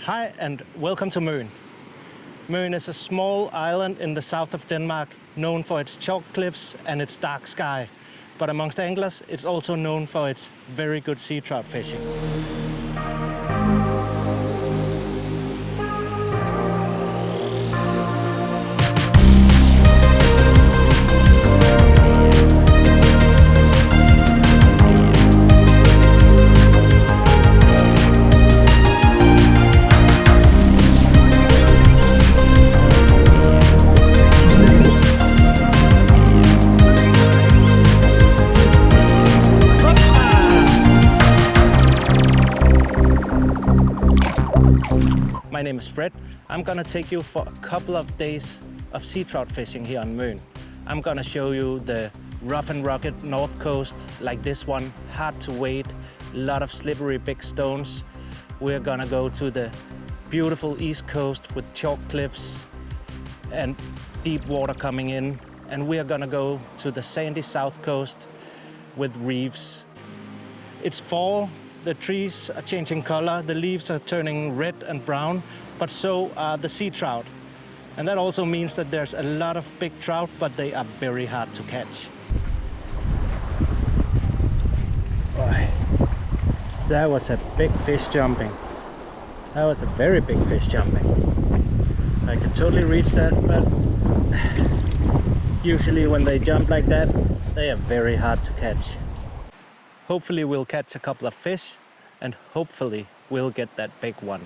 Hi and welcome to Møn. Møn is a small island in the south of Denmark, known for its chalk cliffs and its dark sky. But amongst anglers, it's also known for its very good sea trout fishing. My name is Fred. I'm gonna take you for a couple of days of sea trout fishing here on Møn. I'm gonna show you the rough and rugged north coast like this one, hard to wade, a lot of slippery big stones. We're gonna go to the beautiful east coast with chalk cliffs and deep water coming in. And we're gonna go to the sandy south coast with reefs. It's fall. The trees are changing color, the leaves are turning red and brown, but so are the sea trout. And that also means that there's a lot of big trout, but they are very hard to catch. Boy, that was a big fish jumping. That was a very big fish jumping. I can totally reach that, but usually when they jump like that, they are very hard to catch. Hopefully we'll catch a couple of fish and hopefully we'll get that big one.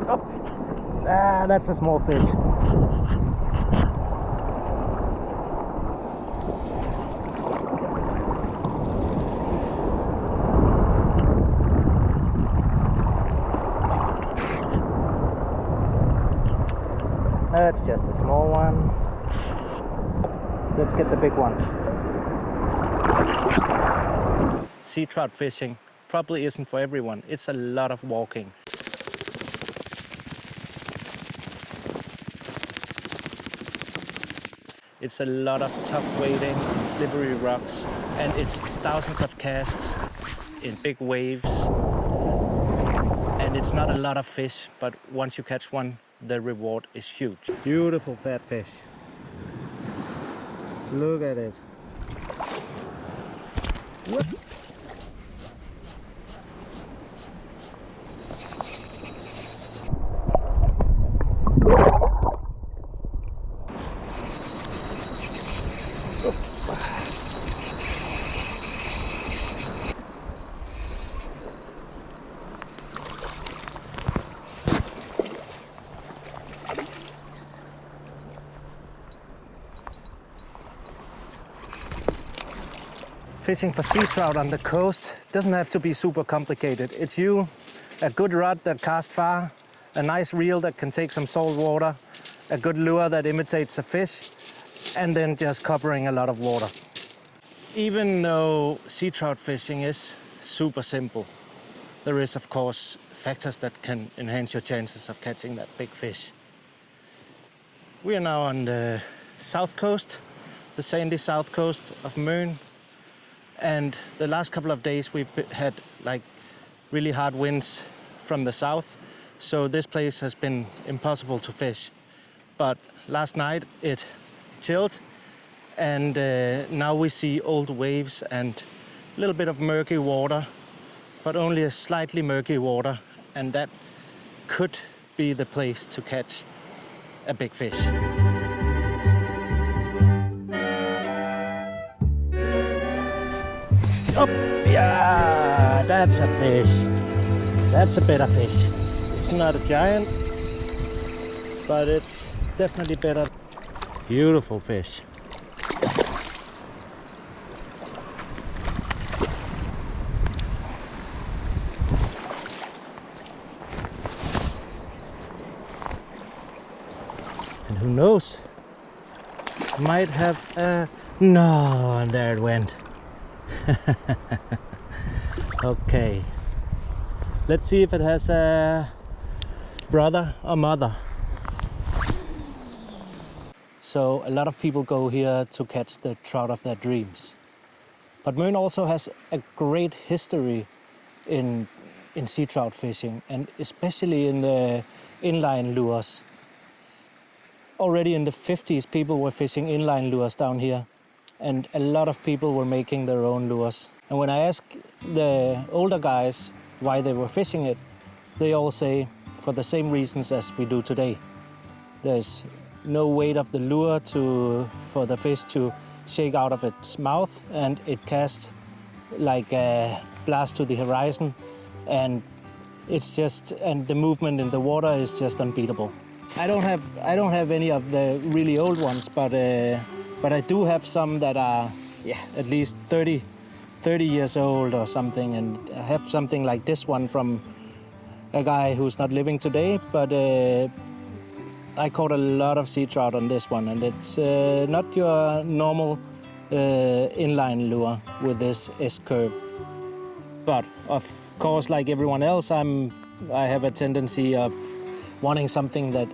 Oh, that's a small fish. That's just a small one. Let's get the big one. Sea trout fishing probably isn't for everyone. It's a lot of walking. It's a lot of tough wading and slippery rocks, and it's thousands of casts in big waves. And it's not a lot of fish, but once you catch one, the reward is huge. Beautiful fat fish. Look at it. Whoop. Fishing for sea trout on the coast doesn't have to be super complicated. It's a good rod that casts far, a nice reel that can take some salt water, a good lure that imitates a fish, and then just covering a lot of water. Even though sea trout fishing is super simple, there is of course factors that can enhance your chances of catching that big fish. We are now on the south coast, the sandy south coast of Møn. And the last couple of days we've had like really hard winds from the south. So this place has been impossible to fish. But last night it chilled and now we see old waves and a little bit of murky water, but only a slightly murky water. And that could be the place to catch a big fish. Oh, yeah, that's a fish. That's a better fish. It's not a giant, but it's definitely better. Beautiful fish. And who knows? Might have a... No, and there it went. Okay, let's see if it has a brother or mother. So a lot of people go here to catch the trout of their dreams. But Møn also has a great history in sea trout fishing, and especially in the inline lures. Already in the 50s, people were fishing inline lures down here, and a lot of people were making their own lures. And when I ask the older guys why they were fishing it, they all say for the same reasons as we do today. There's no weight of the lure for the fish to shake out of its mouth, and it casts like a blast to the horizon, and the movement in the water is just unbeatable. I don't have any of the really old ones, but I do have some that are at least 30 years old or something, and I have something like this one from a guy who's not living today, but I caught a lot of sea trout on this one, and it's not your normal inline lure with this S-curve. But of course, like everyone else, I have a tendency of wanting something that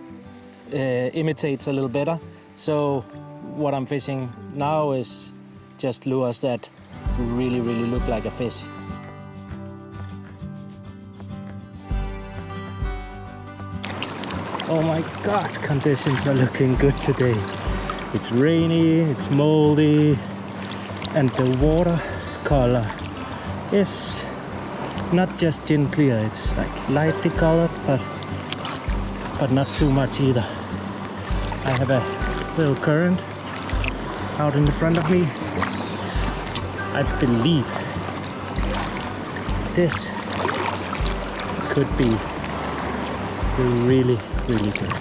imitates a little better. So what I'm fishing now is just lures that really look like a fish. Oh my God, conditions are looking good today. It's rainy, it's moldy, and the water color is not just gin clear, it's like lightly colored, but not too much either. I have a little current out in the front of me. I believe this could be really good.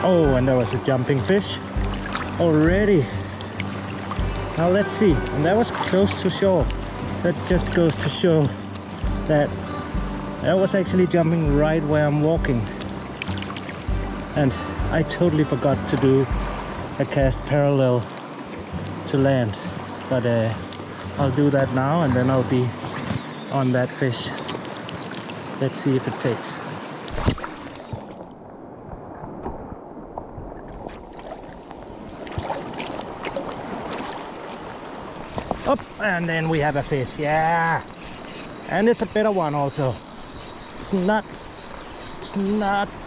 Oh, and there was a jumping fish already. Now let's see, and that was close to shore. That just goes to show that was actually jumping right where I'm walking. And I totally forgot to do a cast parallel to land, but I'll do that now, and then I'll be on that fish. Let's see if it takes. Up, and then we have a fish, yeah! And it's a better one also. It's not,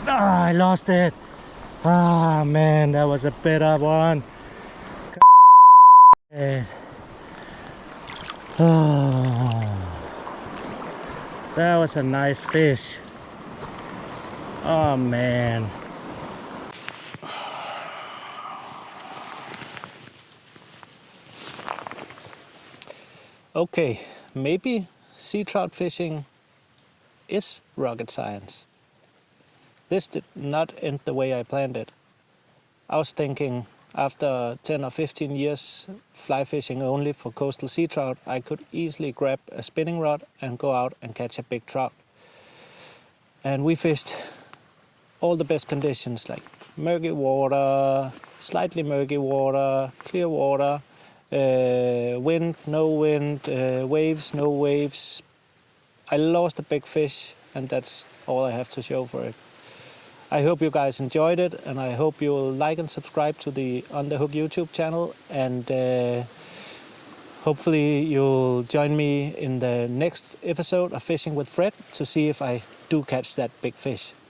I lost it. Ah, man, that was a better one. Oh, that was a nice fish. Oh, man. Okay, maybe sea trout fishing is rocket science. This did not end the way I planned it. I was thinking after 10 or 15 years fly fishing only for coastal sea trout, I could easily grab a spinning rod and go out and catch a big trout. And we fished all the best conditions, like murky water, slightly murky water, clear water, wind, no wind, waves, no waves. I lost a big fish, and that's all I have to show for it. I hope you guys enjoyed it, and I hope you'll like and subscribe to the On The Hook YouTube channel, and hopefully you'll join me in the next episode of Fishing with Fred to see if I do catch that big fish.